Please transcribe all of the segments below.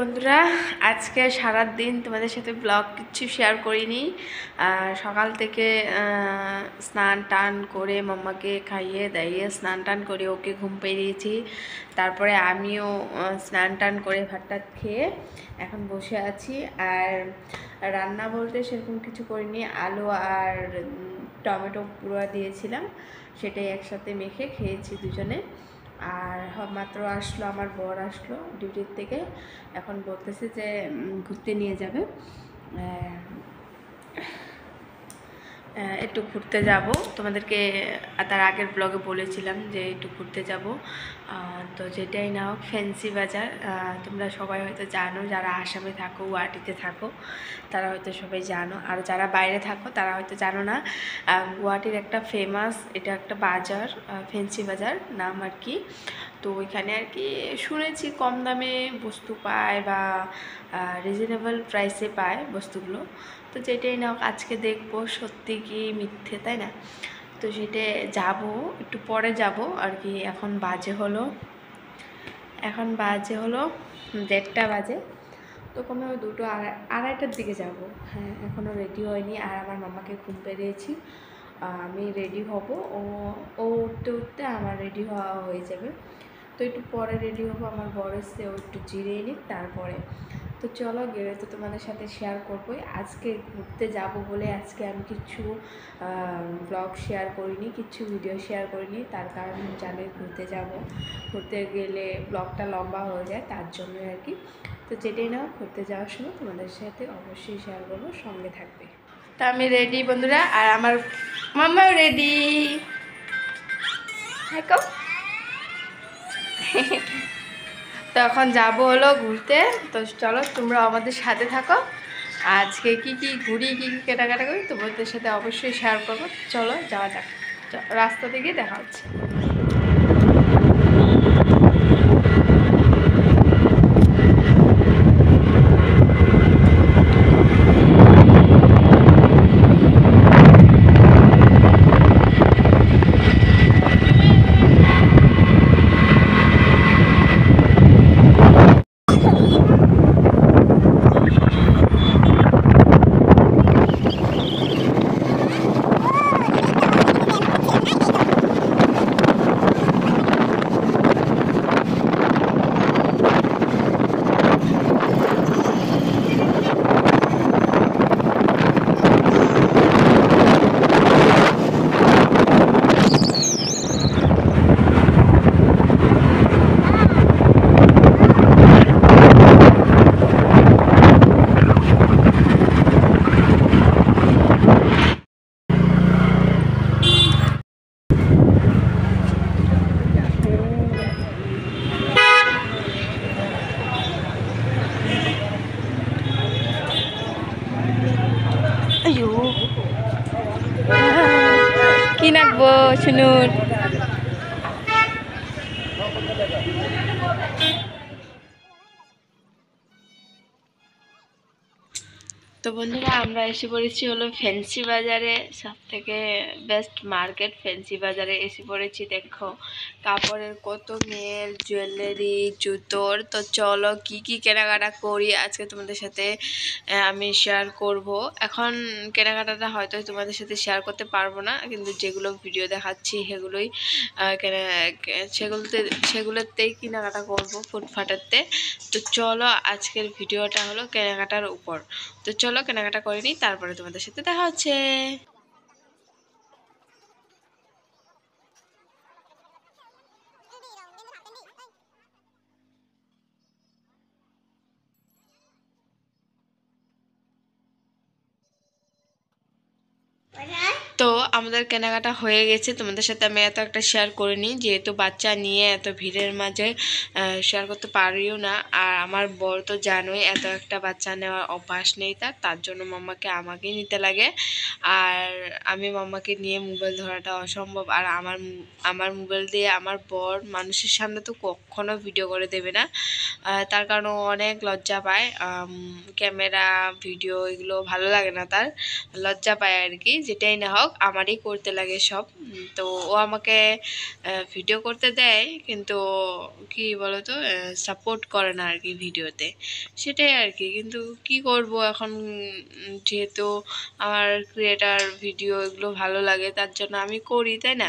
বন্ধুরা, আজকে সারা দিন তোমাদের সাথে ব্লগ কিছু শেয়ার করিনি। সকাল থেকে স্নান টান করে মাম্মাকে খাইয়ে দাইয়ে স্নান টান করে ওকে ঘুম পাড়িয়েছি। তারপরে আমিও স্নান টান করে ভাত টাত খেয়ে এখন বসে আছি। আর রান্না বলতে সেরকম কিছু করিনি, আলু আর টমেটো পুরো দিয়েছিলাম, সেটাই একসাথে মেখে খেয়েছি দুজনে। আর মাত্র আসলো আমার বর, আসলো ডিউটির থেকে, এখন বলতেছে যে ঘুরতে নিয়ে যাবে, একটু ঘুরতে যাব। তোমাদেরকে তার আগের ব্লগে বলেছিলাম যে একটু ঘুরতে যাব। তো যেটাই না হোক, ফ্যান্সি বাজার তোমরা সবাই হয়তো জানো, যারা আসামে থাকো, গুয়াহাটিতে থাকো তারা হয়তো সবাই জানো, আর যারা বাইরে থাকো তারা হয়তো জানো না। গুয়াহাটির একটা ফেমাস এটা একটা বাজার, ফ্যান্সি বাজার নাম আর কি। তো ওইখানে আর কি শুনেছি কম দামে বস্তু পায় বা রিজনেবল প্রাইসে পায় বস্তুগুলো। তো যেটাই না হোক, আজকে দেখবো সত্যি কি মিথ্যে, তাই না? তো সেটা যাব, একটু পরে যাব আর কি। এখন বাজে হলো 1:30 বাজে। তো কোনো দুটো আড়াইটার দিকে যাব। হ্যাঁ, এখনও রেডি হয়নি। আর আমার মামাকে ঘুম পেড়িয়েছি, আমি রেডি হব। ও উঠতে উঠতে আমার রেডি হওয়া হয়ে যাবে। তো একটু পরে রেডি হবো, আমার বর এসে ও একটু জিরিয়ে নিক তারপরে। তো চলো, গেলে তো তোমাদের সাথে শেয়ার করবোই। আজকে ঘুরতে যাব বলে আজকে আমি কিছু ব্লগ শেয়ার করিনি, কিছু ভিডিও শেয়ার করিনি। তার কারণ জানোই, ঘুরতে গেলে ব্লগটা লম্বা হয়ে যায়, তার জন্য আর কি। তো যেটাই না, ঘুরতে যাওয়ার সময় তোমাদের সাথে অবশ্যই শেয়ার করবো, সঙ্গে থাকবে। তা আমি রেডি বন্ধুরা, আর আমার মাম্মাও রেডি। তো এখন যাবো হলো ঘুরতে। তো চলো, তোমরা আমাদের সাথে থাকো। আজকে কি কি ঘুরি, কি কি কেনাকাটা করি তোমাদের সাথে অবশ্যই শেয়ার করবো। চলো যাওয়া যাক, রাস্তা থেকে দেখা হচ্ছে। কি নাকবো শুনুন। তো বন্ধুরা, আমরা এসে পড়েছি হলো ফ্যান্সি বাজারে, সব থেকে বেস্ট মার্কেট ফ্যান্সি বাজারে এসে পড়েছি। দেখো কাপড়ের কত মেল, জুয়েলারি, জুতোর। তো চলো কি কি কেনাকাটা করি আজকে তোমাদের সাথে আমি শেয়ার করব। এখন কেনাকাটাটা হয়তো তোমাদের সাথে শেয়ার করতে পারবো না, কিন্তু যেগুলো ভিডিও দেখাচ্ছি সেগুলোতেই কেনাকাটা করবো ফুটফাটাতে। তো চলো, আজকের ভিডিওটা হলো কেনাকাটার উপর। তো চলো কেনাকাটা করে নিই, তারপরে তোমাদের সাথে দেখা হচ্ছে। তো আমাদের কেনাকাটা হয়ে গেছে, তোমাদের সাথে আমি এত একটা শেয়ার করিনি, যেহেতু বাচ্চা নিয়ে এত ভিড়ের মাঝে শেয়ার করতে পারিও না। আর আমার বর তো জানোই, এত একটা বাচ্চা নেওয়ার অভ্যাস নেই তার জন্য মাম্মাকে আমাকেই নিতে লাগে। আর আমি মাম্মাকে নিয়ে মোবাইল ধরাটা অসম্ভব। আর আমার মোবাইল দিয়ে আমার বর মানুষের সামনে তো কখনো ভিডিও করে দেবে না, তার কারণ অনেক লজ্জা পায়। ক্যামেরা ভিডিও এগুলো ভালো লাগে না, তার লজ্জা পায় আর কি। যেটাই না হোক, ব্লগ আমারই করতে লাগে সব। তো ও আমাকে ভিডিও করতে দেয়, কিন্তু কি বলতো সাপোর্ট করে না আর কি ভিডিওতে, সেটাই আর কি। কিন্তু কি করব এখন, যেহেতু আমার ক্রিয়েটার ভিডিও এগুলো ভালো লাগে তার জন্য আমি করি, তাই না?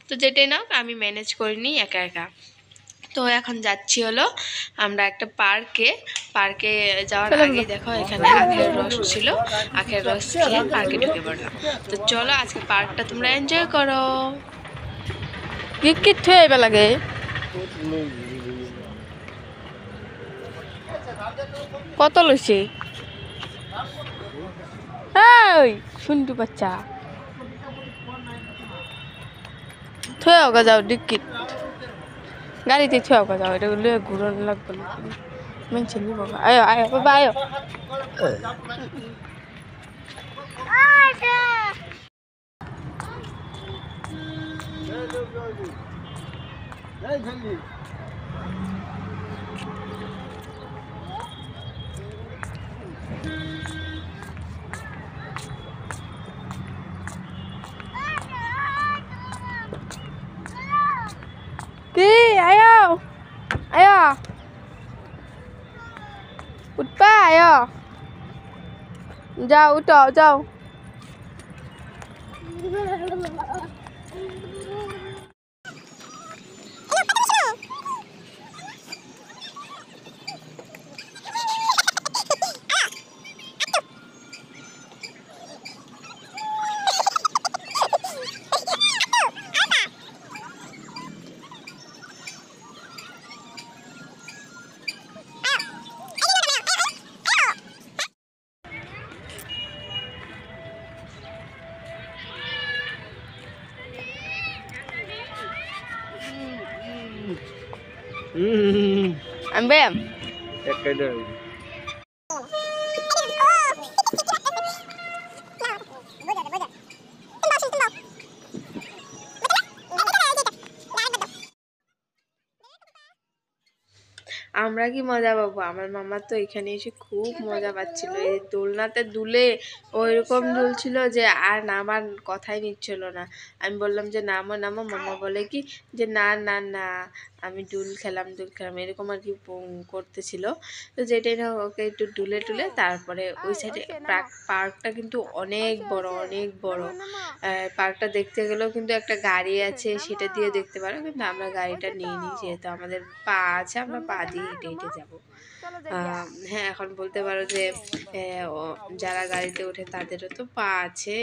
তো যেটাই না আমি ম্যানেজ করিনি একা একা। তো এখন যাচ্ছি হলো আমরা একটা পার্কে যাওয়ার আগেই দেখো এখানে আখের রস ছিল, আখের রস খেয়ে পার্কে ঢুকে পড়লাম। তো চলো আজকে পার্কটা তোমরা এনজয় করো। কি থুয়ে লাগে কত লইছে এই শুনটু বাচ্চা থুয়ে ওগা যাও ডিক্কিট গাড়িতে থুয়ে ওগা যাও, এটা লুয়ে ঘুরন লাগবে না মেনশন নিব। আয়ো আয়ো বাবা আয়ো। কি আয়ো আয়ো উঠবা আয়ো যাও উঠো যাও। Ambem. আমরা কি মজা পাবো, আমার মামা তো এখানে এসে খুব মজা পাচ্ছিল। এই দোলনাতে দুলে ওইরকম দুলছিল যে আর নামার কথাই নিচ্ছিল না। আমি বললাম যে নামো নামো, মামা বলে কি যে না না না আমি দুল খেলাম এরকম আর কি করতেছিল। তো যেটাই না ওকে একটু দুলে টুলে তারপরে ওই সাইডে পার্কটা কিন্তু অনেক বড় অনেক বড়। পার্কটা দেখতে গেলেও কিন্তু একটা গাড়ি আছে, সেটা দিয়ে দেখতে পারো, কিন্তু আমরা গাড়িটা নিইনি যেহেতু আমাদের পা আছে, আমরা পা দিয়ে হেঁটে হেঁটে যাবো। হ্যাঁ এখন বলতে পারো যে যারা গাড়িতে ওঠে তাদেরও তো পা আছে,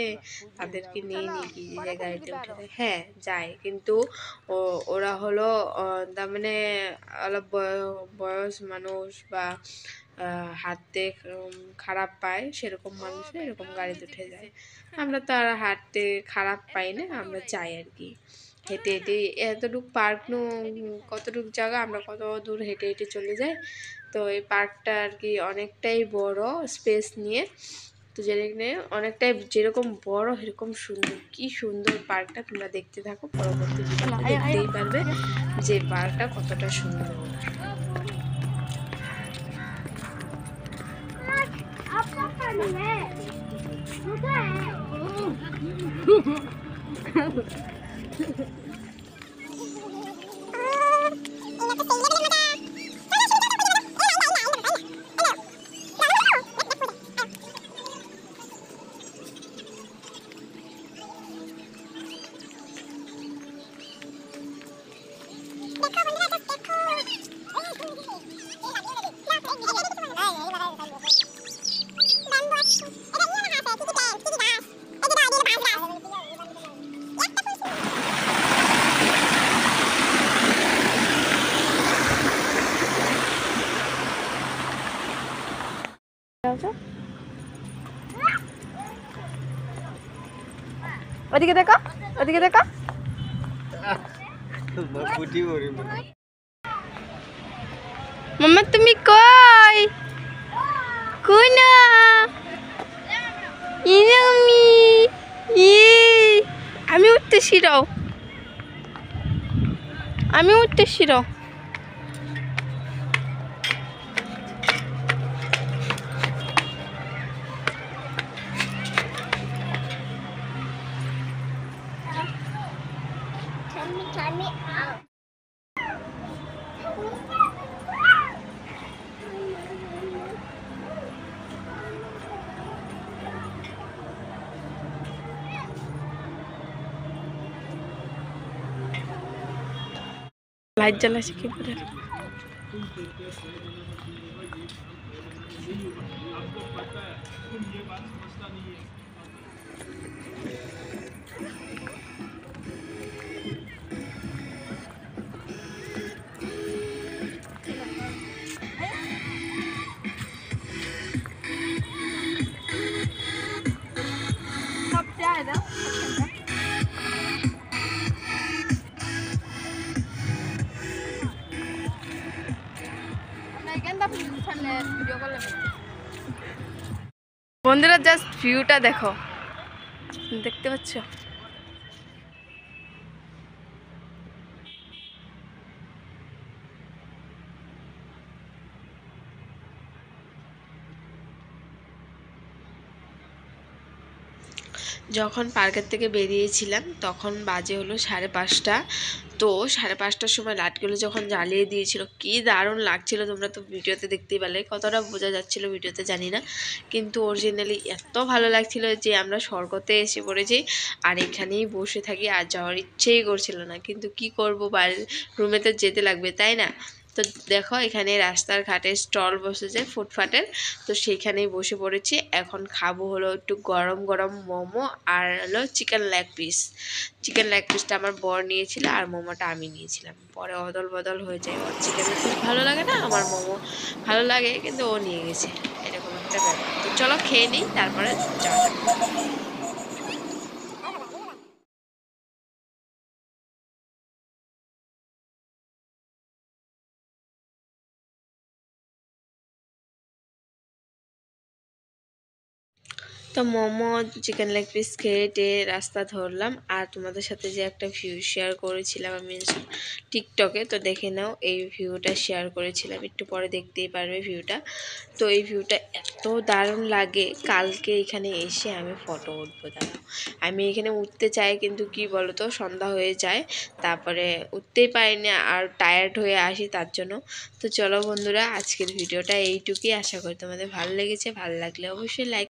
তাদেরকে নিয়ে নিয়ে কি যে গাড়িতে উঠে যায়, হ্যাঁ যায়, কিন্তু ওরা হলো তার মানে অলপ বয়স মানুষ বা হাঁটতে খারাপ পায় সেরকম মানুষ এরকম গাড়িতে উঠে যায়। আমরা তো আর হাঁটতে খারাপ পাই না, আমরা চাই আর কি হেঁটে হেঁটে এতটুকু পার্ক কতটুকু জায়গা আমরা কত দূর হেঁটে হেঁটে চলে যাই। তো এই পার্কটা আর কি অনেকটাই বড় স্পেস নিয়ে, তো যেখানে অনেকটাই যেরকম বড় সেরকম সুন্দর, কি সুন্দর পার্কটা। তোমরা দেখতে থাকো, পরবর্তী ভিডিওতে দেখতেই পারবে যে পার্কটা কতটা সুন্দর। ওদিকে দেখো, ওদিকে দেখো। মাম্মা তুমি কই কই না? আমি উঠতেছি রাও, আমি উঠতেছি রাও। লাইট জ্বালাছে কি করে? বন্ধুরা জাস্ট ভিউটা দেখো, দেখতে পাচ্ছ? যখন পার্কের থেকে বেরিয়েছিলাম তখন বাজে হলো 5:30। তো 5:30টার সময় লাইটগুলো যখন জ্বালিয়ে দিয়েছিল কি দারুণ লাগছিল, তোমরা তো ভিডিওতে দেখতেই পেলে, কতটা বোঝা যাচ্ছিল ভিডিওতে জানি না, কিন্তু অরিজিনালি এত ভালো লাগছিল যে আমরা স্বর্গতে এসে পড়েছি আর এখানেই বসে থাকি, আর যাওয়ার ইচ্ছেই করছিল না, কিন্তু কি করব, বাড়ির রুমে তো যেতে লাগবে তাই না। তো দেখো এখানে রাস্তার ঘাটে স্টল বসেছে ফুটপাতের, তো সেইখানেই বসে পড়েছি। এখন খাবো হলো একটু গরম গরম মোমো আর হলো chicken leg piece. Chicken leg পিসটা আমার বর নিয়েছিল আর মোমোটা আমি নিয়েছিলাম, পরে অদল বদল হয়ে যায়, ওর চিকেন লেগ পিস ভালো লাগে না, আমার মোমো ভালো লাগে কিন্তু ও নিয়ে গেছে, এরকম একটা ব্যাপার। তো চলো খেয়ে নিই তারপরে যাওয়া যাবে। তো মোমো চিকেন লেগ পিস খেয়ে টেয়ে রাস্তা ধরলাম, আর তোমাদের সাথে যে একটা ভিউ শেয়ার করেছিলাম আমি টিকটকে, তো দেখে নাও, এই ভিউটা শেয়ার করেছিলাম, একটু পরে দেখতেই পারবে ভিউটা। তো এই ভিউটা এত দারুণ লাগে, কালকে এখানে এসে আমি ফটো উঠবো, দাঁড়াও আমি এখানে উঠতে চাই কিন্তু কি বলো তো সন্ধ্যা হয়ে যায়, তারপরে উঠতেই পারি না আর টায়ার্ড হয়ে আসি তার জন্য। তো চলো বন্ধুরা, আজকের ভিডিওটা এইটুকুই, আশা করি তোমাদের ভালো লেগেছে, ভালো লাগলে অবশ্যই লাইক